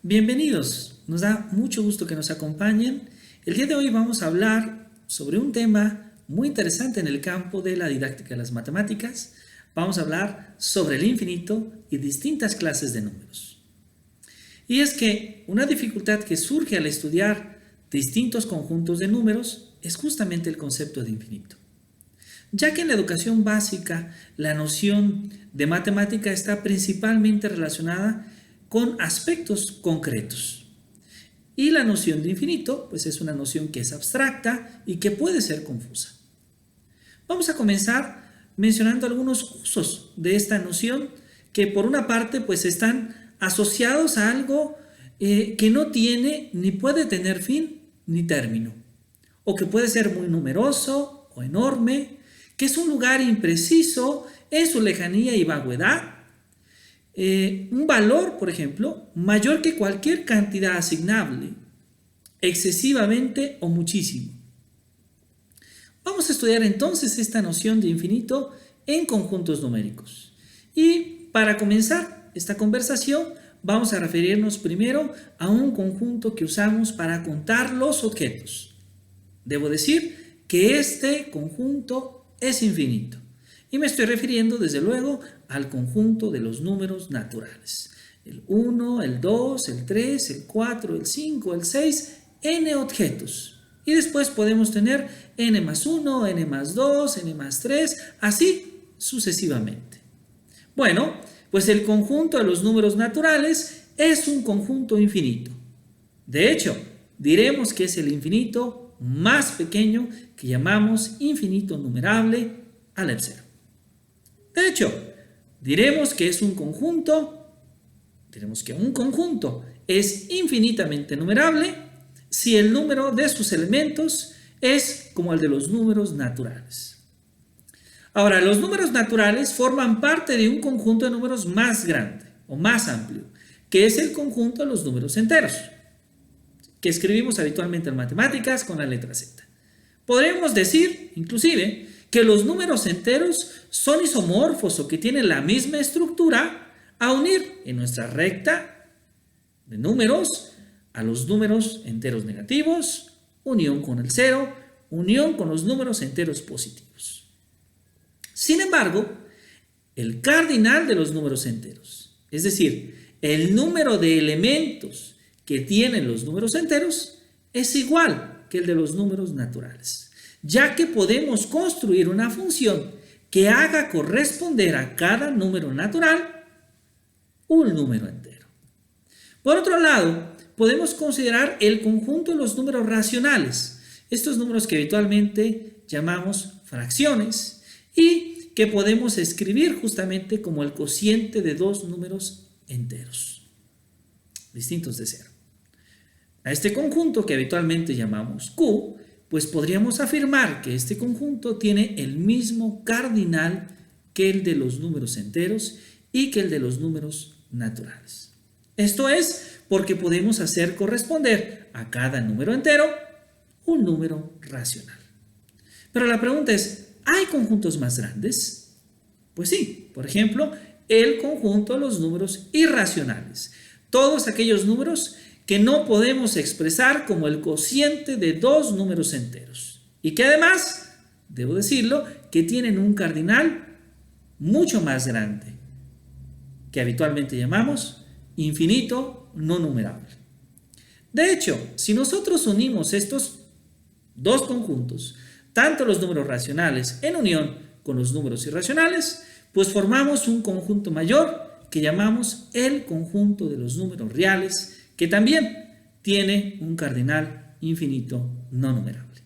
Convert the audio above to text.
Bienvenidos, nos da mucho gusto que nos acompañen. El día de hoy vamos a hablar sobre un tema muy interesante en el campo de la didáctica de las matemáticas. Vamos a hablar sobre el infinito y distintas clases de números. Y es que una dificultad que surge al estudiar distintos conjuntos de números es justamente el concepto de infinito. Ya que en la educación básica la noción de matemática está principalmente relacionada con aspectos concretos. Y la noción de infinito, pues es una noción que es abstracta y que puede ser confusa. Vamos a comenzar mencionando algunos usos de esta noción que por una parte pues están asociados a algo que no tiene ni puede tener fin ni término, o que puede ser muy numeroso o enorme, que es un lugar impreciso en su lejanía y vaguedad, un valor, por ejemplo, mayor que cualquier cantidad asignable, excesivamente o muchísimo. Vamos a estudiar entonces esta noción de infinito en conjuntos numéricos. Y para comenzar esta conversación, vamos a referirnos primero a un conjunto que usamos para contar los objetos. Debo decir que este conjunto es infinito. Y me estoy refiriendo, desde luego, al conjunto de los números naturales. El 1, el 2, el 3, el 4, el 5, el 6, n objetos. Y después podemos tener n más 1, n más 2, n más 3, así sucesivamente. Bueno, pues el conjunto de los números naturales es un conjunto infinito. De hecho, diremos que es el infinito más pequeño que llamamos infinito numerable al epsilon. De hecho, diremos que un conjunto es infinitamente numerable si el número de sus elementos es como el de los números naturales. Ahora, los números naturales forman parte de un conjunto de números más grande o más amplio, que es el conjunto de los números enteros, que escribimos habitualmente en matemáticas con la letra Z. Podríamos decir, inclusive, que los números enteros son isomorfos o que tienen la misma estructura a unir en nuestra recta de números a los números enteros negativos, unión con el cero, unión con los números enteros positivos. Sin embargo, el cardinal de los números enteros, es decir, el número de elementos que tienen los números enteros, es igual que el de los números naturales, ya que podemos construir una función que haga corresponder a cada número natural un número entero. Por otro lado, podemos considerar el conjunto de los números racionales, estos números que habitualmente llamamos fracciones y que podemos escribir justamente como el cociente de dos números enteros, distintos de cero. A este conjunto que habitualmente llamamos Q, pues podríamos afirmar que este conjunto tiene el mismo cardinal que el de los números enteros y que el de los números naturales. Esto es porque podemos hacer corresponder a cada número entero un número racional. Pero la pregunta es, ¿hay conjuntos más grandes? Pues sí, por ejemplo, el conjunto de los números irracionales. Todos aquellos números que no podemos expresar como el cociente de dos números enteros y que además, debo decirlo, que tienen un cardinal mucho más grande, que habitualmente llamamos infinito no numerable. De hecho, si nosotros unimos estos dos conjuntos, tanto los números racionales en unión con los números irracionales, pues formamos un conjunto mayor que llamamos el conjunto de los números reales, que también tiene un cardinal infinito no numerable.